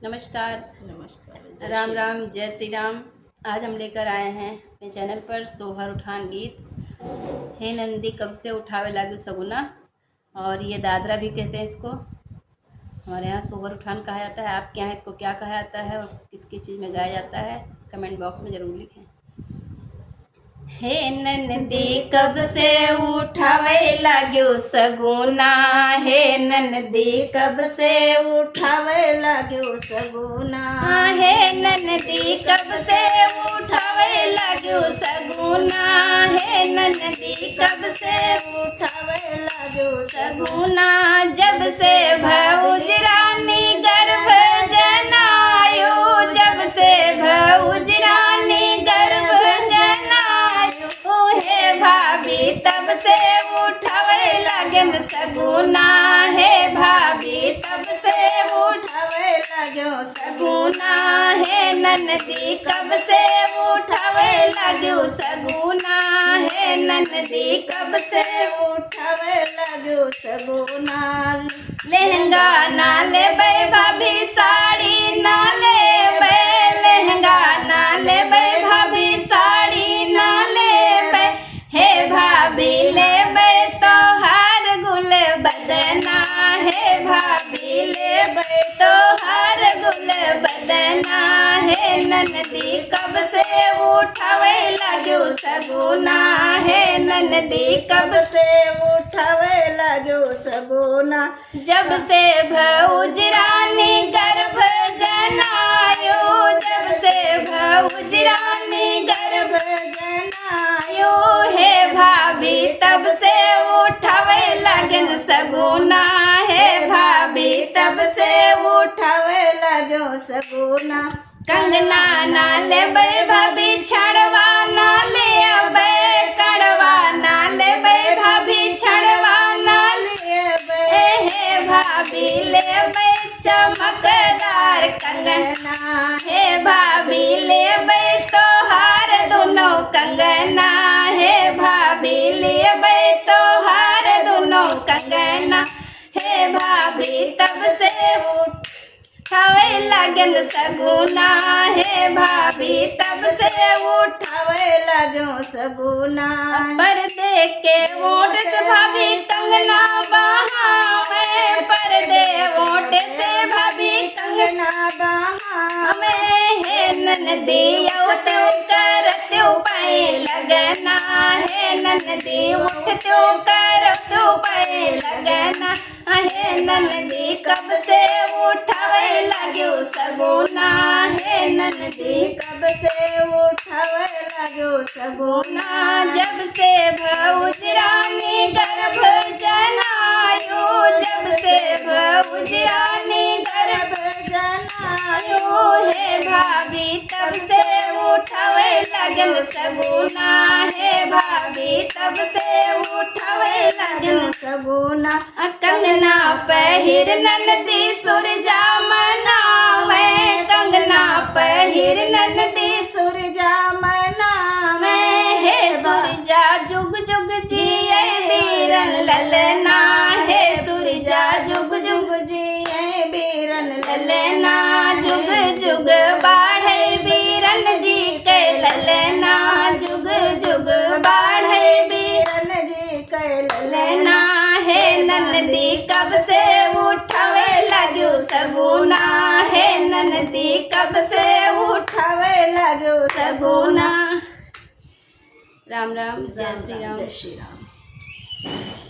नमस्कार। नमस्कार। राम राम, जय श्री राम। आज हम लेकर आए हैं अपने चैनल पर सोहर उठान गीत। हे नंदी कब से उठावे लागू सगुना, और ये दादरा भी कहते हैं इसको। हमारे यहाँ सोहर उठान कहा जाता है। आपके यहाँ इसको क्या कहा जाता है और किस किस चीज़ में गाया जाता है, कमेंट बॉक्स में ज़रूर लिखें। हे नंदी कब से उठावे लाग्यो सगुना, हे नंदी कब से उठावे लाग्यो सगुना, हे नंदी कब से उठावे लाग्यो सगुना, हे नंदी कब से उठावे लाग्यो सगुना। जब से भौज रानी गर्भ जनायो, जब से भौज रानी गर्भ जनायो, हे भाभी तब से उठावे लागन सगुना, हे भाभी तब से उठावे लाग्यो सगुना, हे नंदी कब से उठावे लाग्यो सगुना, हे नंदी कब से उठावे लाग्यो सगुना। लहंगा ना लेबै भाभी, साड़ी ना लेबै, लहंगा ना लेबै भाभी, साड़ी ना लेबै, हे भाभी लेबै तोहार गुल बदना, हे भाभी लेबै तोहार गुल बदना, हे नंदी कब से उठावे लाग्यो सगुना, हे नंदी कब से उठावे लाग्यो सगुना। जब से भौज रानी गर्भ जनायो, जब से भौज रानी गर्भ जनायो, हे भाभी तब से उठावे लागन सगुना, हे भाभी तब से उठावे लाग्यो सगुना। कंगना ना लेबै भाभी, छड़वा ना लेबै, कड़वा ना लेबै भाभी, छड़वा ना लेबै, हे भाभी लेबै चमकदार कंगना, हे भाभी लेबै तोहार दोनों कंगना, हे भाभी लेबै तोहार दोनों कंगना, हे भाभी तब से उठावे लागन सगुना, हे भाभी तब से उठावे लाग्यो सगुना। पर्दे के वोट से भाभी कंगना बहावे, पर्दे वोट से भाभी कंगना बहावे, हे नंदी औतो करतो पाए लगना, हे नंदी उठतो करतो पाए लगना, हे नंदी कब से उठावे लाग्यो सगुना, हे नंदी कब से उठावे लाग्यो सगुना। जब से भौज रानी गर्भ जनायो, जब से भौज रानी गर्भ जनायो, हे भाभी तब से उठावे लागन सगुना, हे भाभी तब से उठावे लागन सगुना। कंगना पहिर नंदी सुरजा मनावे, कंगना पहिर नंदी सुरजा मनावे, हे सुरजा जुग जुग जिए बीरन ललना, हे सुरजा जुग जुग जिए बीरन ललना, जुग जुग बाढ़े बीरन जी के ललना, जुग जुग बाढ़े बीरन जी के ललना, हे नंदी कब से उठावे लाग्यो सगुना, हे नंदी कब से उठावे लाग्यो सगुना। राम राम, जय श्री राम। जय श्री राम।